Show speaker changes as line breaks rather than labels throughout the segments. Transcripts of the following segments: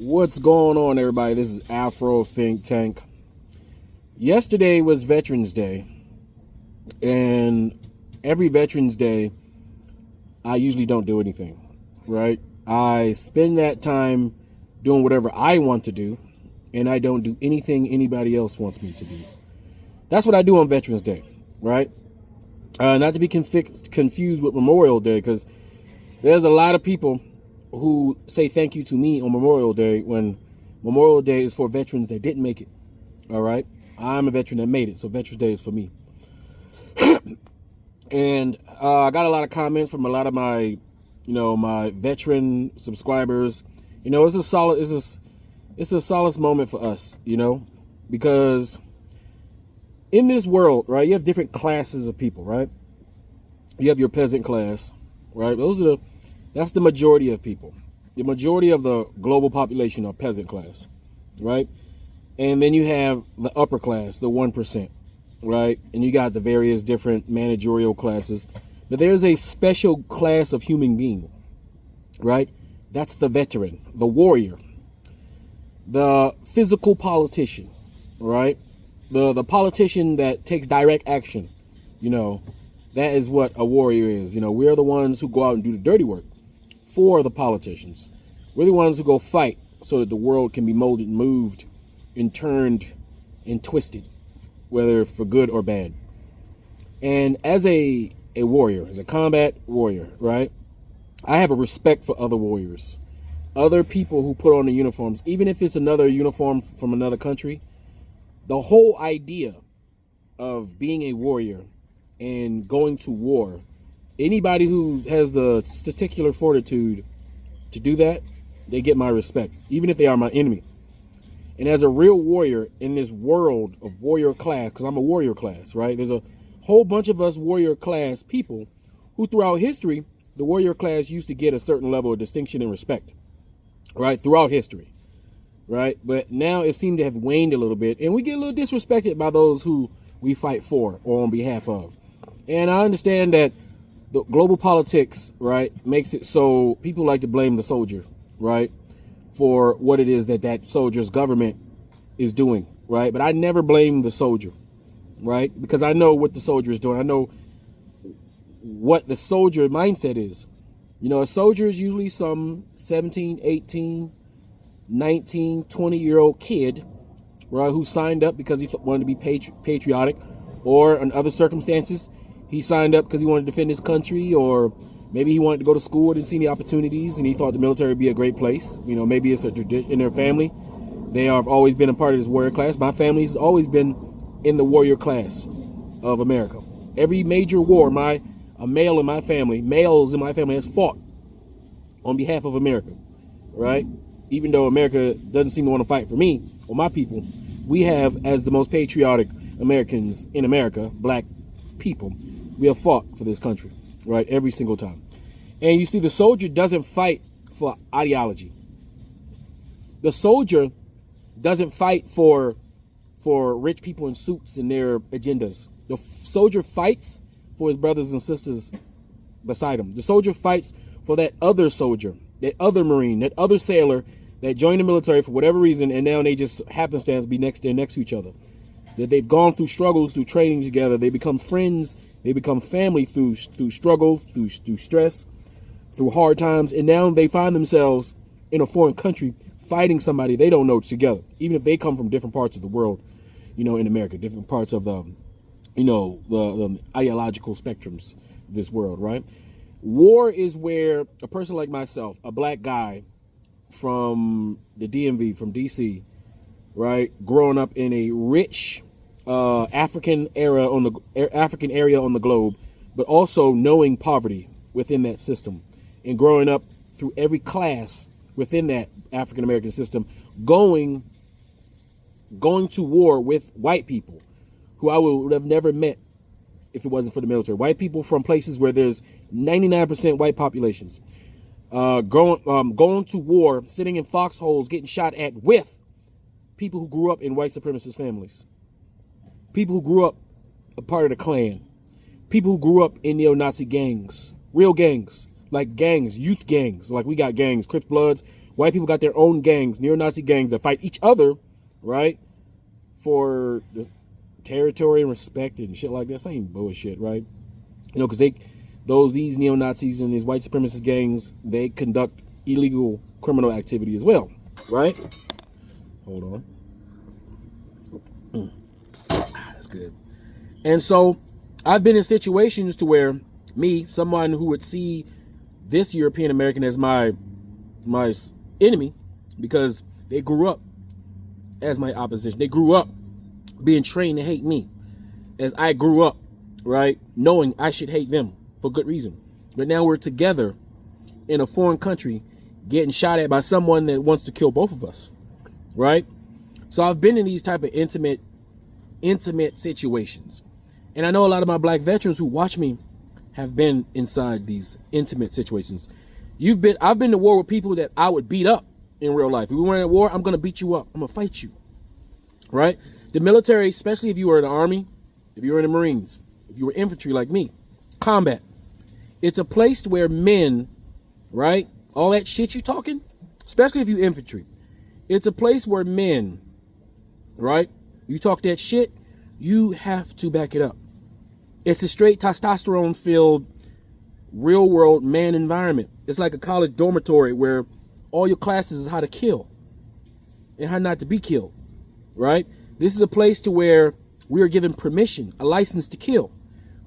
What's going on, everybody? This is Afro Think Tank. Yesterday was Veterans Day, and every Veterans Day, I usually don't do anything, right? I spend that time doing whatever I want to do, and I don't do anything anybody else wants me to do. That's what I do on Veterans Day, right? Not to be confused with Memorial Day, because there's a lot of people who say thank you to me on Memorial Day when Memorial Day is for veterans that didn't make it. All right. I'm a veteran that made it. So Veterans Day is for me. And I got a lot of comments from a lot of my, my veteran subscribers. It's a solace moment for us, because in this world, right, you have different classes of people, right? You have your peasant class, right? That's the majority of people. The majority of the global population are peasant class, right? And then you have the upper class, the 1%, right? And you got the various different managerial classes. But there's a special class of human being, right? That's the veteran, the warrior, the physical politician, right? The politician that takes direct action, that is what a warrior is. We're the ones who go out and do the dirty work for the politicians. We're the ones who go fight so that the world can be molded, moved, and turned and twisted, whether for good or bad. And as a warrior, as a combat warrior, right, I have a respect for other warriors, other people who put on the uniforms, even if it's another uniform from another country. The whole idea of being a warrior and going to war, anybody who has the testicular fortitude to do that, they get my respect, even if they are my enemy. And as a real warrior in this world of warrior class, because I'm a warrior class, right? There's a whole bunch of us warrior class people who throughout history, the warrior class used to get a certain level of distinction and respect, right? Throughout history, right? But now it seemed to have waned a little bit, and we get a little disrespected by those who we fight for or on behalf of. And I understand that the global politics, right, makes it so people like to blame the soldier, right, for what it is that soldier's government is doing, right? But I never blame the soldier, right, because I know what the soldier is doing. I know what the soldier mindset is. A soldier is usually some 17, 18, 19, 20-year-old kid, right, who signed up because he wanted to be patriotic, or in other circumstances, he signed up because he wanted to defend his country, or maybe he wanted to go to school, didn't see any opportunities, and he thought the military would be a great place. Maybe it's a tradition in their family. They have always been a part of this warrior class. My family has always been in the warrior class of America. Every major war, a male in my family, males in my family has fought on behalf of America, right? Even though America doesn't seem to want to fight for me or my people, we have, as the most patriotic Americans in America, black people, we have fought for this country, right? Every single time. And you see, the soldier doesn't fight for ideology. The soldier doesn't fight for rich people in suits and their agendas. The soldier fights for his brothers and sisters beside him. The soldier fights for that other soldier, that other Marine, that other sailor that joined the military for whatever reason, and now they just happenstance be next to each other. That they've gone through struggles, through training together. They become friends. They become family through struggle, through stress, through hard times. And now they find themselves in a foreign country fighting somebody they don't know together, even if they come from different parts of the world, in America, different parts of the ideological spectrums of this world, right? War is where a person like myself, a black guy from the DMV, from DC, right, growing up in a rich African area on the globe, but also knowing poverty within that system, and growing up through every class within that African American system, going to war with white people who I would have never met if it wasn't for the military. White people from places where there's 99% white populations, going to war, sitting in foxholes, getting shot at with people who grew up in white supremacist families, people who grew up a part of the Klan, people who grew up in neo-Nazi gangs, real gangs, like gangs, youth gangs. Like we got gangs, Crips Bloods. White people got their own gangs, neo-Nazi gangs that fight each other, right? For the territory and respect and shit like that. Same bullshit, right? You know, because these neo-Nazis and these white supremacist gangs, they conduct illegal criminal activity as well, right? Hold on. That's good. And so I've been in situations to where me, someone who would see this European American as my enemy, because they grew up as my opposition. They grew up being trained to hate me as I grew up, right? Knowing I should hate them for good reason. But now we're together in a foreign country getting shot at by someone that wants to kill both of us, right? So I've been in these type of intimate situations. And I know a lot of my black veterans who watch me have been inside these intimate situations. I've been to war with people that I would beat up in real life. If we were in a war, I'm going to beat you up. I'm going to fight you, right? The military, especially if you were in the Army, if you were in the Marines, if you were infantry like me, combat, it's a place where men, right? All that shit you talking, especially if you infantry, it's a place where men, right? You talk that shit, you have to back it up. It's a straight testosterone-filled, real-world man environment. It's like a college dormitory where all your classes is how to kill and how not to be killed, right? This is a place to where we are given permission, a license to kill.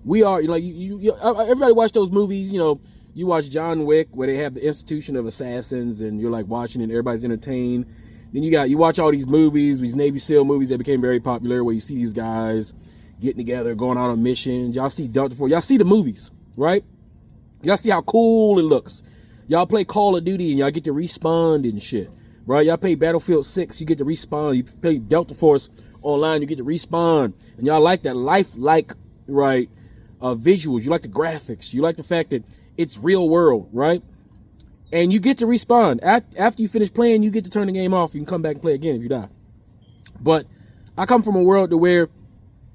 We are, like, everybody watch those movies, you know, you watch John Wick where they have the Institution of Assassins and you're like watching it and everybody's entertained. Then you watch all these movies, these Navy SEAL movies that became very popular where you see these guys getting together, going out on missions. Y'all see Delta Force. Y'all see the movies, right? Y'all see how cool it looks. Y'all play Call of Duty and y'all get to respawn and shit, right? Y'all play Battlefield 6, you get to respawn. You play Delta Force online, you get to respawn. And y'all like that lifelike, right, visuals. You like the graphics. You like the fact that it's real world, right? And you get to respawn. After you finish playing, you get to turn the game off. You can come back and play again if you die. But I come from a world to where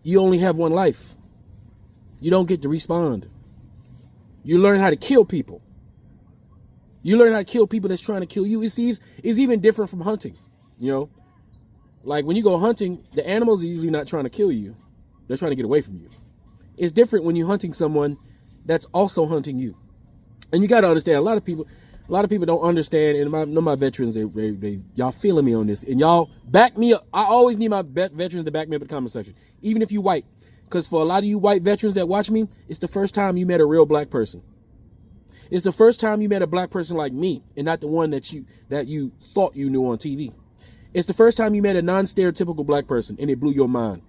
you only have one life. You don't get to respawn. You learn how to kill people. You learn how to kill people that's trying to kill you. It's even different from hunting, you know? Like when you go hunting, the animals are usually not trying to kill you. They're trying to get away from you. It's different when you're hunting someone that's also hunting you. And you got to understand, a lot of people don't understand, and I know my veterans, y'all feeling me on this, and y'all back me up. I always need my veterans to back me up in the comment section, even if you white. Because for a lot of you white veterans that watch me, it's the first time you met a real black person. It's the first time you met a black person like me, and not the one that you thought you knew on TV. It's the first time you met a non-stereotypical black person, and it blew your mind.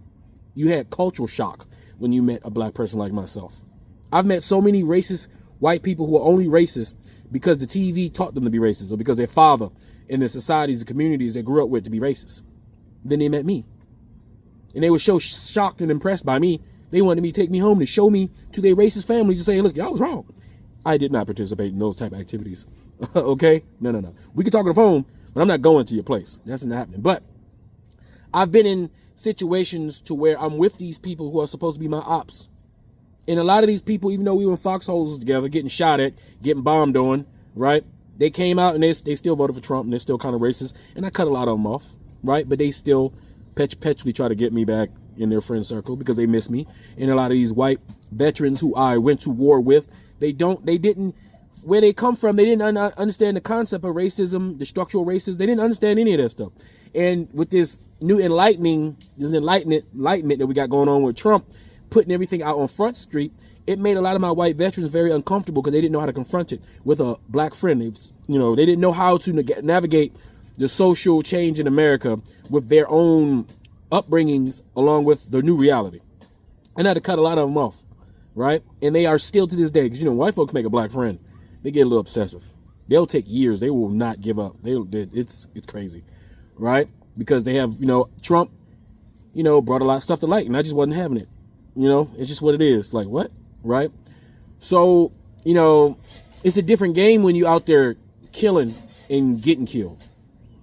You had cultural shock when you met a black person like myself. I've met so many racist white people who are only racist because the TV taught them to be racist, or because their father in the societies and communities they grew up with to be racist. Then they met me. And they were so shocked and impressed by me, they wanted me to take me home to show me to their racist family to say, look, y'all was wrong. I did not participate in those type of activities. Okay? No. We can talk on the phone, but I'm not going to your place. That's not happening. But I've been in situations to where I'm with these people who are supposed to be my ops. And a lot of these people, even though we were in foxholes together, getting shot at, getting bombed on, right? They came out and they still voted for Trump, and they're still kind of racist. And I cut a lot of them off, right? But they still perpetually try to get me back in their friend circle because they miss me. And a lot of these white veterans who I went to war with, where they come from, they didn't understand the concept of racism, the structural racism. They didn't understand any of that stuff. And with this new enlightenment that we got going on with Trump, putting everything out on Front Street, it made a lot of my white veterans very uncomfortable because they didn't know how to confront it with a black friend. They didn't know how to navigate the social change in America with their own upbringings along with the new reality. And I had to cut a lot of them off, right? And they are still to this day, because white folks make a black friend, they get a little obsessive. They'll take years. They will not give up. It's crazy, right? Because they have, Trump, brought a lot of stuff to light, and I just wasn't having it. It's just what it is. Like, what? Right? So, it's a different game when you out there killing and getting killed.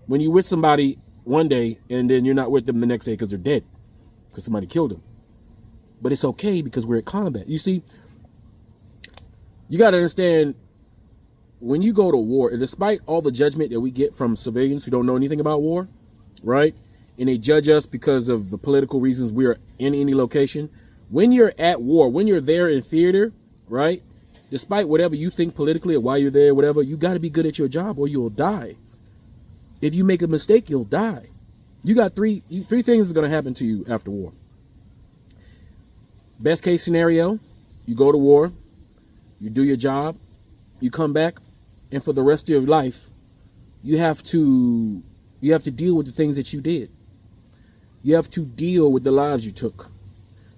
When you with somebody one day and then you're not with them the next day because they're dead, because somebody killed them. But it's okay because we're at combat. You see, you got to understand, when you go to war, despite all the judgment that we get from civilians who don't know anything about war, right? And they judge us because of the political reasons we are in any location. When you're at war, when you're there in theater, right? Despite whatever you think politically or why you're there, whatever, you got to be good at your job or you'll die. If you make a mistake, you'll die. You got three things is going to happen to you after war. Best case scenario, you go to war, you do your job, you come back, and for the rest of your life, you have to deal with the things that you did. You have to deal with the lives you took.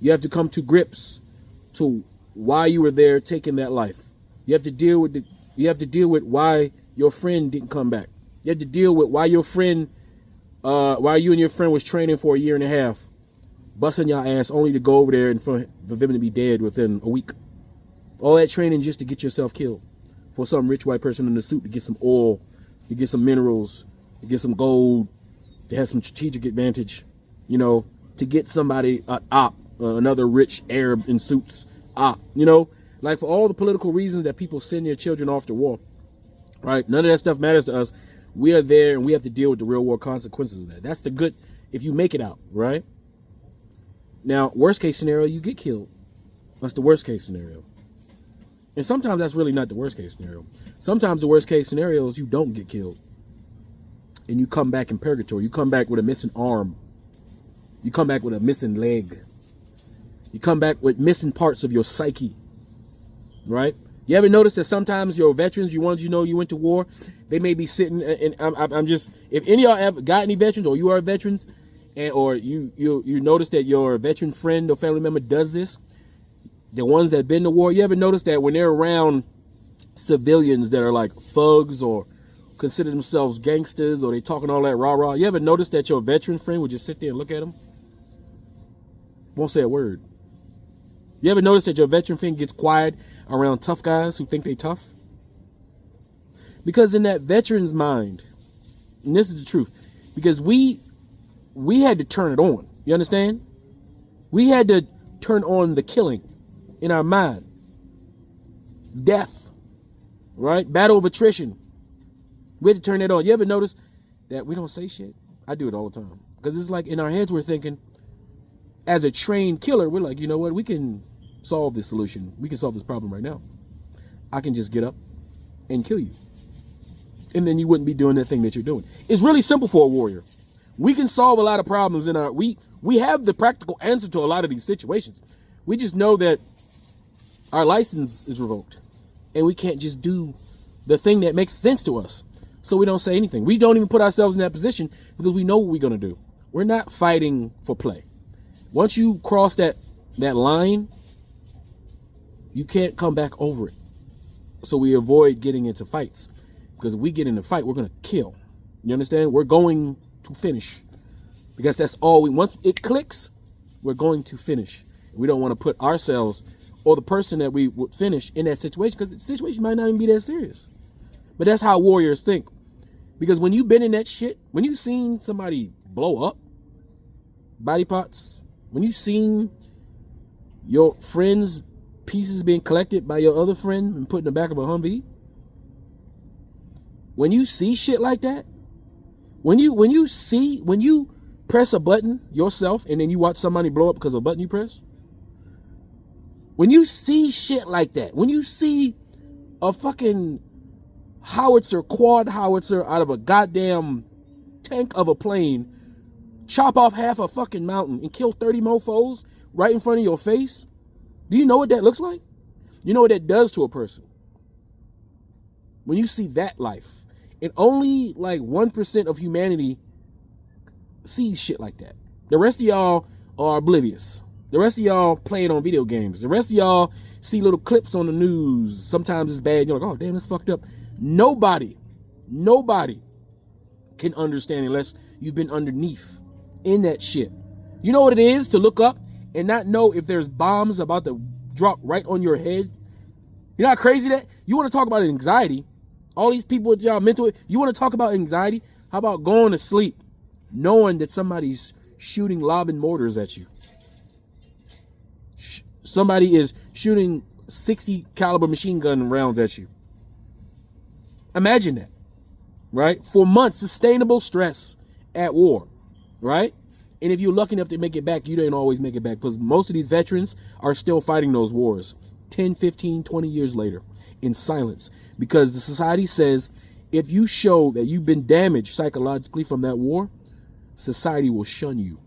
You have to come to grips to why you were there taking that life. You have to deal with why your friend didn't come back. You have to deal with why you and your friend was training for a year and a half, busting your ass only to go over there and for them to be dead within a week. All that training just to get yourself killed for some rich white person in the suit to get some oil, to get some minerals, to get some gold, to have some strategic advantage, to get somebody, another rich Arab in suits, like for all the political reasons that people send their children off to war, right? None of that stuff matters to us. We are there and we have to deal with the real world consequences of that. That's the good, if you make it out, right? Now, worst case scenario, you get killed. That's the worst case scenario. And sometimes that's really not the worst case scenario. Sometimes the worst case scenario is you don't get killed. And you come back in purgatory. You come back with a missing arm. You come back with a missing leg. You come back with missing parts of your psyche. Right? You ever notice that sometimes your veterans, you ones you went to war, they may be sitting, and I'm just, if any of y'all ever got any veterans or you are veterans, or you notice that your veteran friend or family member does this, the ones that have been to war, you ever notice that when they're around civilians that are like thugs or consider themselves gangsters or they talking all that rah-rah, you ever notice that your veteran friend would just sit there and look at them? Won't say a word. You ever notice that your veteran friend gets quiet around tough guys who think they tough? Because in that veteran's mind, and this is the truth, because we had to turn it on. You understand? We had to turn on the killing in our mind. Death, right? Battle of attrition. We had to turn that on. You ever notice that we don't say shit? I do it all the time. Because it's like in our heads we're thinking, as a trained killer, we're like, you know what? We can solve this solution. We can solve this problem right now. I can just get up and kill you. And then you wouldn't be doing that thing that you're doing. It's really simple for a warrior. We can solve a lot of problems in our, we have the practical answer to a lot of these situations. We just know that our license is revoked and we can't just do the thing that makes sense to us. So we don't say anything. We don't even put ourselves in that position because we know what we're going to do. We're not fighting for play. Once you cross that line, you can't come back over it. So we avoid getting into fights, because if we get in a fight, we're going to kill. You understand? We're going to finish, because that's all once it clicks, we're going to finish. We don't want to put ourselves or the person that we would finish in that situation, because the situation might not even be that serious. But that's how warriors think. Because when you've been in that shit, when you've seen somebody blow up, body parts, when you've seen your friend's pieces being collected by your other friend and put in the back of a Humvee, when you see shit like that, when you press a button yourself and then you watch somebody blow up because of a button you press, when you see shit like that, when you see a fucking howitzer, quad howitzer out of a goddamn tank of a plane chop off half a fucking mountain and kill 30 mofos right in front of your face, do you know what that looks like? You know what that does to a person? When you see that life, and only like 1% of humanity sees shit like that. The rest of y'all are oblivious. The rest of y'all play it on video games. The rest of y'all see little clips on the news. Sometimes it's bad. You're like, oh, damn, that's fucked up. Nobody can understand unless you've been underneath in that shit. You know what it is to look up and not know if there's bombs about to drop right on your head? You know how crazy that? You want to talk about anxiety? All these people with y'all mental, you want to talk about anxiety? How about going to sleep knowing that somebody's shooting lobbing mortars at you? Somebody is shooting 60 caliber machine gun rounds at you. Imagine that, right? For months, sustainable stress at war, right? And if you're lucky enough to make it back, you don't always make it back, because most of these veterans are still fighting those wars 10, 15, 20 years later in silence, because the society says if you show that you've been damaged psychologically from that war, society will shun you.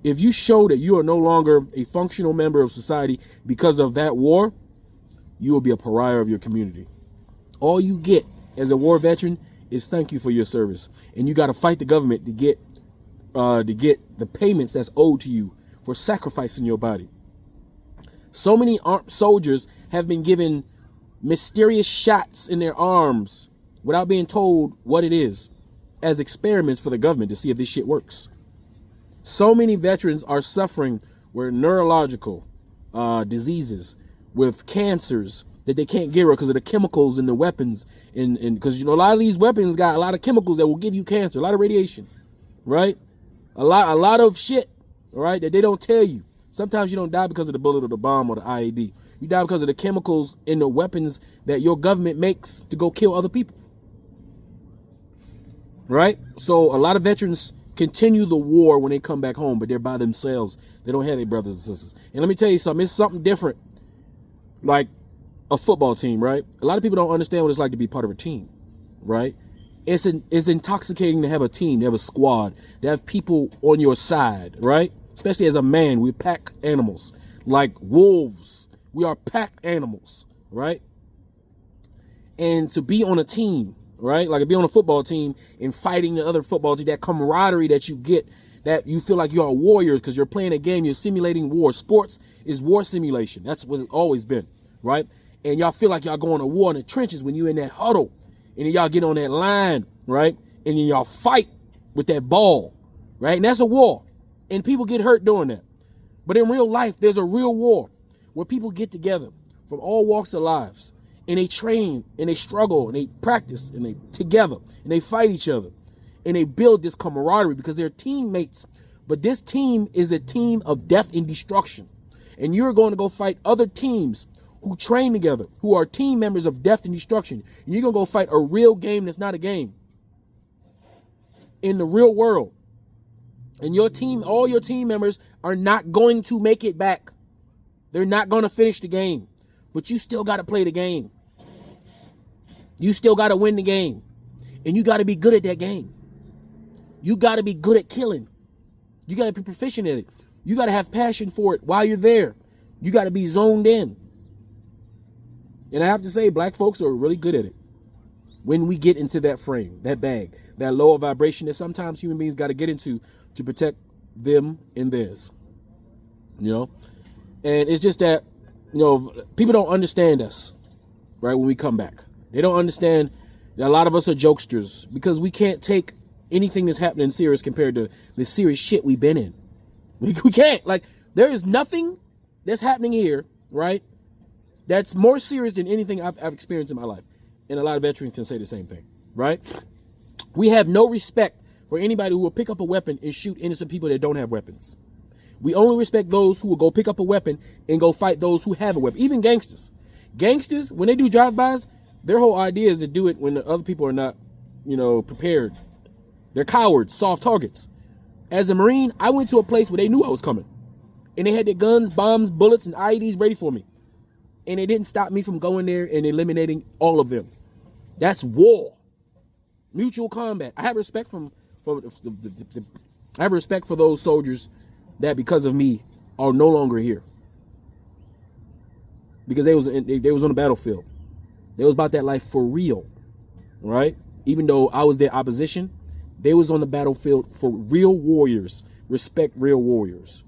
If you show that you are no longer a functional member of society because of that war, you will be a pariah of your community. All you get as a war veteran is thank you for your service. And you got to fight the government to get the payments that's owed to you for sacrificing your body. So many armed soldiers have been given mysterious shots in their arms without being told what it is, as experiments for the government to see if this shit works. So many veterans are suffering with neurological diseases, with cancers that they can't get rid of because of the chemicals in the weapons. And because, a lot of these weapons got a lot of chemicals that will give you cancer, a lot of radiation, right? A lot of shit, right, that they don't tell you. Sometimes you don't die because of the bullet or the bomb or the IED. You die because of the chemicals in the weapons that your government makes to go kill other people. Right? So a lot of veterans continue the war when they come back home, but they're by themselves. They don't have their brothers and sisters. And let me tell you something, it's something different. Like a football team, right? A lot of people don't understand what it's like to be part of a team, right? It's intoxicating to have a team, to have a squad, to have people on your side, right? Especially as a man, we pack animals like wolves. We are pack animals, right? And to be on a team, right? Like to be on a football team and fighting the other football team, that camaraderie that you get, that you feel like you are warriors because you're playing a game, you're simulating war. Sports is war simulation. That's what it's always been, right? And y'all feel like y'all going to war in the trenches when you in that huddle. And then y'all get on that line, right? And then y'all fight with that ball, right? And that's a war. And people get hurt doing that. But in real life, there's a real war where people get together from all walks of lives. And they train and they struggle and they practice and they together and they fight each other. And they build this camaraderie because they're teammates. But this team is a team of death and destruction. And you're going to go fight other teams who train together, who are team members of death and destruction. And you're going to go fight a real game that's not a game in the real world. And your team, all your team members are not going to make it back. They're not going to finish the game. But you still got to play the game. You still got to win the game. And you got to be good at that game. You got to be good at killing. You got to be proficient at it. You got to have passion for it while you're there. You got to be zoned in. And I have to say, black folks are really good at it. When we get into that frame, that bag, that lower vibration that sometimes human beings got to get into to protect them and theirs. And it's just that, people don't understand us, right, when we come back. They don't understand that a lot of us are jokesters because we can't take anything that's happening serious compared to the serious shit we've been in. We can't. Like, there is nothing that's happening here, right, that's more serious than anything I've experienced in my life. And a lot of veterans can say the same thing, right? We have no respect for anybody who will pick up a weapon and shoot innocent people that don't have weapons. We only respect those who will go pick up a weapon and go fight those who have a weapon. Even gangsters. Gangsters, when they do drive-bys, their whole idea is to do it when the other people are not, prepared. They're cowards, soft targets. As a Marine, I went to a place where they knew I was coming. And they had their guns, bombs, bullets, and IEDs ready for me. And it didn't stop me from going there and eliminating all of them. That's war. Mutual combat. I have respect I have respect for those soldiers that because of me are no longer here. Because they was on the battlefield. They was about that life for real. Right? Even though I was their opposition, they was on the battlefield for real warriors. Respect real warriors.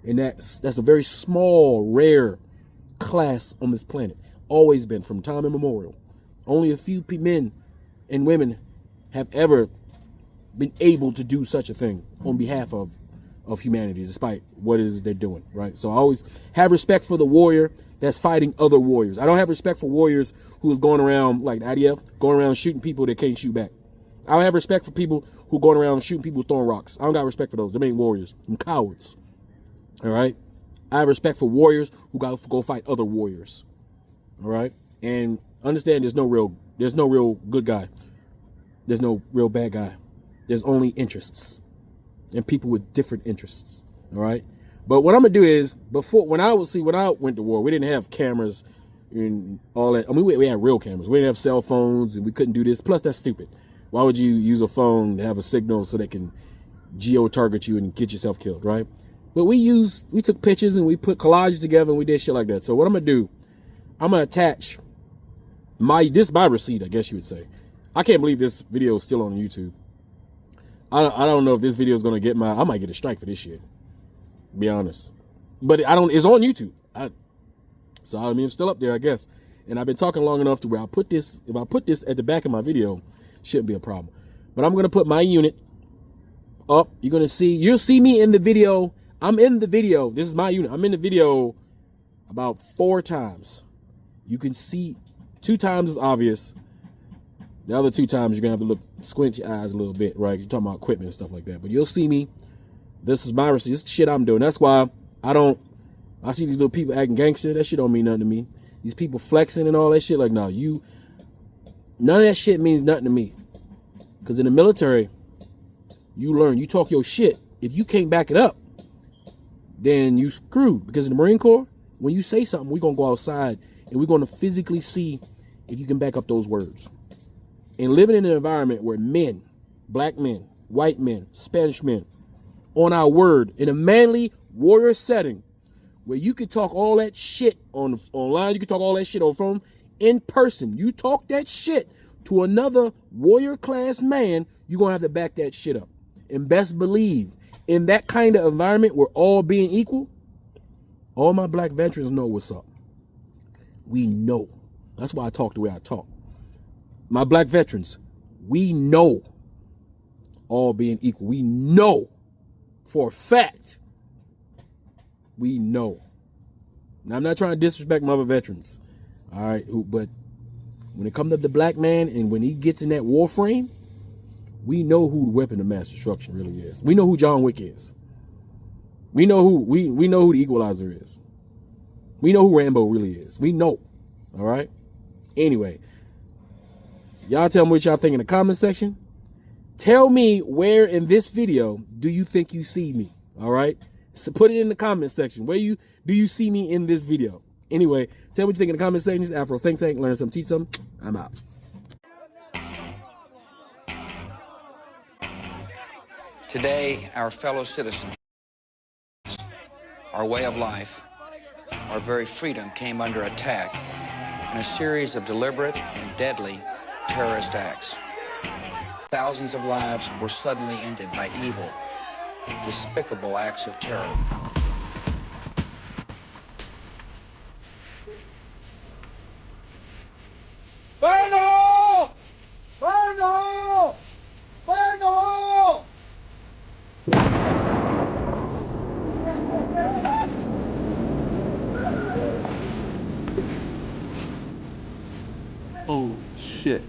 And that's a very small, rare class on this planet. Always been from time immemorial. Only a few men and women have ever been able to do such a thing on behalf of humanity, despite what it is they're doing, right? So I always have respect for the warrior that's fighting other warriors. I don't have respect for warriors who's going around, like the IDF, going around shooting people that can't shoot back. I don't have respect for people who going around shooting people throwing rocks. I don't got respect for those. They ain't warriors. Them cowards. All right? I have respect for warriors who got to go fight other warriors. All right? And understand there's no real There's no real good guy. There's no real bad guy. There's only interests and people with different interests. All right. But what I'm gonna do is when I went to war, we didn't have cameras and all that. I mean, we had real cameras. We didn't have cell phones, and we couldn't do this. Plus, that's stupid. Why would you use a phone to have a signal so they can geo-target you and get yourself killed, right? But we took pictures and we put collages together and we did shit like that. So what I'm gonna do, I'm gonna attach my receipt, I guess you would say. I can't believe this video is still on YouTube. I don't know if this video is gonna get I might get a strike for this shit. To be honest, but it's on YouTube. So I mean, it's still up there, I guess. And I've been talking long enough to where if I put this at the back of my video, shouldn't be a problem. But I'm gonna put my unit up. You'll see me in the video. I'm in the video. This is my unit. I'm in the video about 4 times. You can see 2 times is obvious. The other 2 times you're gonna have to squint your eyes a little bit, right? You're talking about equipment and stuff like that. But you'll see me. This is my receipt. This is the shit I'm doing. That's why I see these little people acting gangster. That shit don't mean nothing to me. These people flexing and all that shit. Like, no, none of that shit means nothing to me. Because in the military, you learn. You talk your shit. If you can't back it up, then you screwed. Because in the Marine Corps, when you say something, we're going to go outside and we're going to physically see if you can back up those words. And living in an environment where men, black men, white men, Spanish men, on our word, in a manly warrior setting, where you can talk all that shit online, you can talk all that shit on phone, in person, you talk that shit to another warrior class man, you're going to have to back that shit up. And best believe, in that kind of environment where all being equal, all my black veterans know what's up. We know. That's why I talk the way I talk. My black veterans, we know all being equal. We know for a fact. We know. Now, I'm not trying to disrespect my other veterans. All right. But when it comes to the black man and when he gets in that war frame, we know who the weapon of mass destruction really is. We know who John Wick is. We know who we know who the Equalizer is. We know who Rambo really is. We know. All right. Anyway, y'all tell me what y'all think in the comment section. Tell me where in this video do you think you see me? All right. So put it in the comment section. Where do you see me in this video? Anyway, tell me what you think in the comment section. It's Afro Think Tank. Learn something, teach something. I'm out.
Today, our fellow citizens, our way of life, our very freedom came under attack in a series of deliberate and deadly terrorist acts. Thousands of lives were suddenly ended by evil, despicable acts of terror.
Fire in the hole! Fire in the hole! Fire in the hole!
Oh, shit.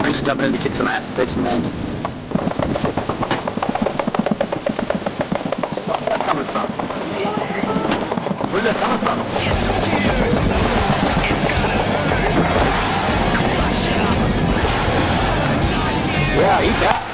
I'm just jumping in to kick some ass, take some names. Where's that coming from? Where's that coming from? Yeah, eat that.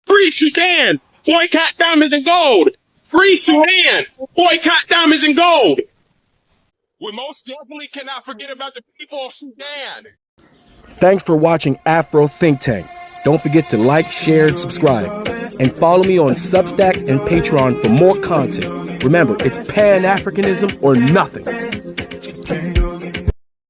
Free Sudan! Boycott diamonds and gold! Free Sudan! Boycott diamonds and gold! We most definitely cannot forget about the people of Sudan!
Thanks for watching Afro Think Tank. Don't forget to like, share, and subscribe. And follow me on Substack and Patreon for more content. Remember, it's Pan-Africanism or nothing.